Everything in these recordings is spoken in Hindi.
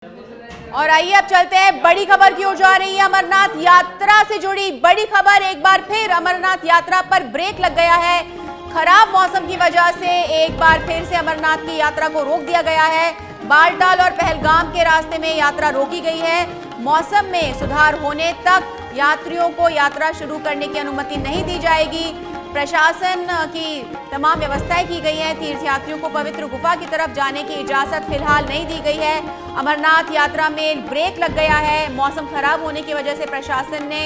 और आइए अब चलते हैं बड़ी खबर की ओर जा रही है। अमरनाथ यात्रा से जुड़ी बड़ी खबर। एक बार फिर अमरनाथ यात्रा पर ब्रेक लग गया है। खराब मौसम की वजह से एक बार फिर से अमरनाथ की यात्रा को रोक दिया गया है। बालटाल और पहलगाम के रास्ते में यात्रा रोकी गई है। मौसम में सुधार होने तक यात्रियों को यात्रा शुरू करने की अनुमति नहीं दी जाएगी। प्रशासन की तमाम व्यवस्थाएं की गई हैं। तीर्थयात्रियों को पवित्र गुफा की तरफ जाने की इजाजत फिलहाल नहीं दी गई है। अमरनाथ यात्रा में ब्रेक लग गया है। मौसम खराब होने की वजह से प्रशासन ने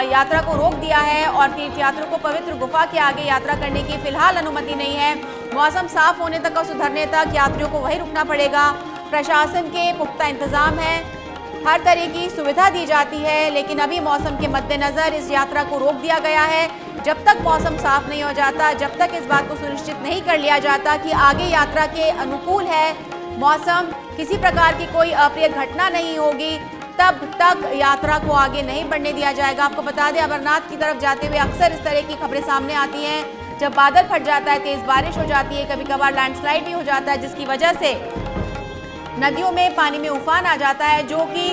यात्रा को रोक दिया है और तीर्थयात्रियों को पवित्र गुफा के आगे यात्रा करने की फिलहाल अनुमति नहीं है। मौसम साफ होने तक और सुधरने तक यात्रियों को वहीं रुकना पड़ेगा। प्रशासन के पुख्ता इंतजाम हैं, हर तरह की सुविधा दी जाती है, लेकिन अभी मौसम के मद्देनजर इस यात्रा को रोक दिया गया है। जब तक मौसम साफ नहीं हो जाता, जब तक इस बात को सुनिश्चित नहीं कर लिया जाता कि आगे यात्रा के अनुकूल है मौसम, किसी प्रकार की कोई अप्रिय घटना नहीं होगी, तब तक यात्रा को आगे नहीं बढ़ने दिया जाएगा। आपको बता दें, अमरनाथ की तरफ जाते हुए अक्सर इस तरह की खबरें सामने आती हैं। जब बादल फट जाता है, तेज बारिश हो जाती है, कभी कभार लैंडस्लाइड भी हो जाता है, जिसकी वजह से नदियों में पानी में उफान आ जाता है, जो कि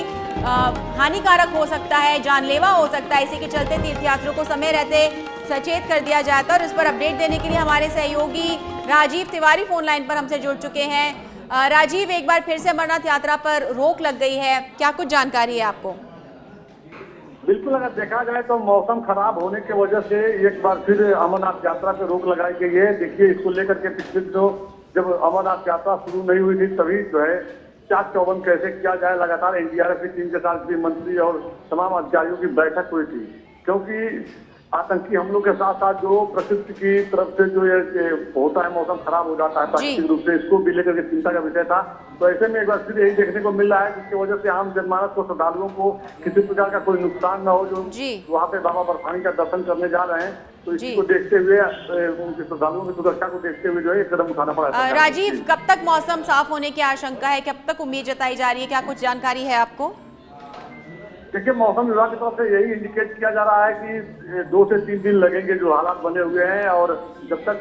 हानिकारक हो सकता है, जानलेवा हो सकता है। इसी के चलते तीर्थयात्रियों को समय रहते सचेत कर दिया जाता है। और इस पर अपडेट देने के लिए हमारे सहयोगी राजीव तिवारी फोन लाइन पर हमसे जुड़ चुके हैं। राजीव, एक बार फिर से अमरनाथ यात्रा पर रोक लग गई है, क्या कुछ जानकारी है आपको? बिल्कुल, अगर देखा जाए तो मौसम खराब होने की वजह से एक बार फिर अमरनाथ यात्रा पे रोक लगाई गई है। देखिए, इसको लेकर के पिछले तो जब अमरनाथ यात्रा शुरू नहीं हुई थी तभी जो है चाक चौबंद कैसे किया जाए, लगातार एनडीआरएफ की टीम के साथ भी मंत्री और तमाम अधिकारियों की बैठक हुई थी, क्योंकि आतंकी हमलों के साथ साथ जो प्रकृति की तरफ से जो ये होता है, मौसम खराब हो जाता है प्राकृतिक रूप से, इसको भी लेकर के चिंता का विषय था। तो ऐसे में एक बार फिर यही देखने को मिल रहा है, जिसकी वजह से आम जनमानस को, श्रद्धालुओं को किसी प्रकार का कोई नुकसान न हो, जो वहाँ पे बाबा बर्फानी का दर्शन करने जा रहे हैं। तो इसी को देखते हुए, उनके श्रद्धालुओं की सुरक्षा को देखते हुए जो है कदम उठाना पड़ा है। राजीव, कब तक मौसम साफ होने की आशंका है, कब तक उम्मीद जताई जा रही है, क्या कुछ जानकारी है आपको? देखिए, मौसम विभाग की तरफ से यही इंडिकेट किया जा रहा है कि 2 से 3 दिन लगेंगे, जो हालात बने हुए हैं। और जब तक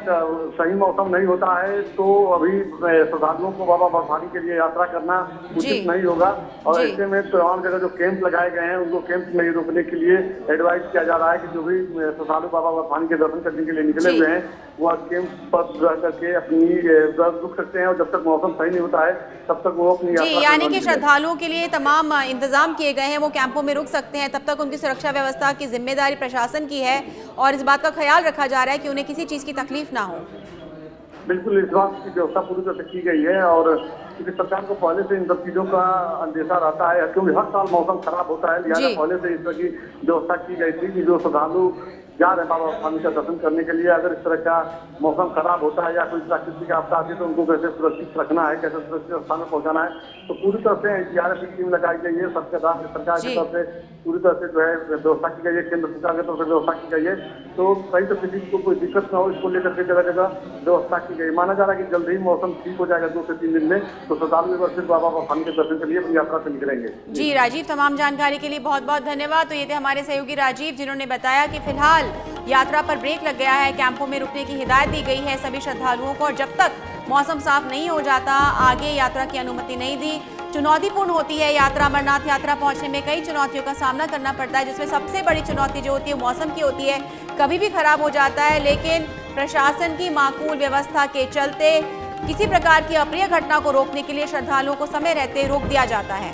सही मौसम नहीं होता है तो अभी श्रद्धालुओं को बाबा बर्फानी के लिए यात्रा करना उचित नहीं होगा। और ऐसे में तमाम जगह जो कैंप लगाए गए हैं, उनको कैंप में रोकने के लिए एडवाइस किया जा रहा है कि जो भी श्रद्धालु बाबा बर्फानी के दर्शन करने के लिए निकले हुए हैं, वह कैंप पर रह करके अपनी रुक सकते हैं। और जब तक मौसम सही नहीं होता है तब तक वो अपनी यात्रा, यानी कि श्रद्धालुओं के लिए तमाम इंतजाम किए गए हैं, वो कैंपों में रुक सकते हैं। तब तक उनकी सुरक्षा व्यवस्था की जिम्मेदारी प्रशासन की है और इस बात का ख्याल रखा जा रहा है कि उन्हें किसी चीज की तकलीफ ना हो। बिल्कुल, इस बात की व्यवस्था पूरी तरह से की गई है। और क्योंकि सरकार को पहले से इन सब चीजों का अंदेशा रहता है, क्योंकि हर साल मौसम खराब होता है, लिहाजा पहले से इस तरह की व्यवस्था की गई थी कि जो श्रद्धालु जा रहे हैं बाबा बर्फानी का दर्शन करने के लिए, अगर इस तरह का मौसम खराब होता है या कोई प्राकृतिक आपदा आती है तो उनको कैसे सुरक्षित रखना है, कैसे सुरक्षित स्थान में पहुंचाना है। तो पूरी तरह से एनडीआरएफ की टीम लगाई गई है। सरकार की तरफ से पूरी तरह से जो है व्यवस्था की गई है, केंद्र सरकार की तरफ से व्यवस्था की गई है। तो कहीं तो किसी को कोई दिक्कत ना हो, इसको लेकर के जगह जगह व्यवस्था की गई। माना जा रहा है कि जल्द ही मौसम ठीक हो जाएगा, 2 से 3 दिन में, तो श्रद्धालु एक बार फिर बाबा बर्फानी के दर्शन के लिए अपनी यात्रा से निकलेंगे। जी राजीव, तमाम जानकारी के लिए बहुत बहुत धन्यवाद। तो ये थे हमारे सहयोगी राजीव, जिन्होंने बताया कि फिलहाल यात्रा पर ब्रेक लग गया है, कैंपों में रुकने की हिदायत दी गई है सभी श्रद्धालुओं को, और जब तक मौसम साफ नहीं हो जाता आगे यात्रा की अनुमति नहीं दी। चुनौतीपूर्ण होती है यात्रा। अमरनाथ यात्रा पहुंचने में कई चुनौतियों का सामना करना पड़ता है, जिसमें सबसे बड़ी चुनौती जो होती है मौसम की होती है। कभी भी खराब हो जाता है, लेकिन प्रशासन की माकूल व्यवस्था के चलते किसी प्रकार की अप्रिय घटना को रोकने के लिए श्रद्धालुओं को समय रहते रोक दिया जाता है।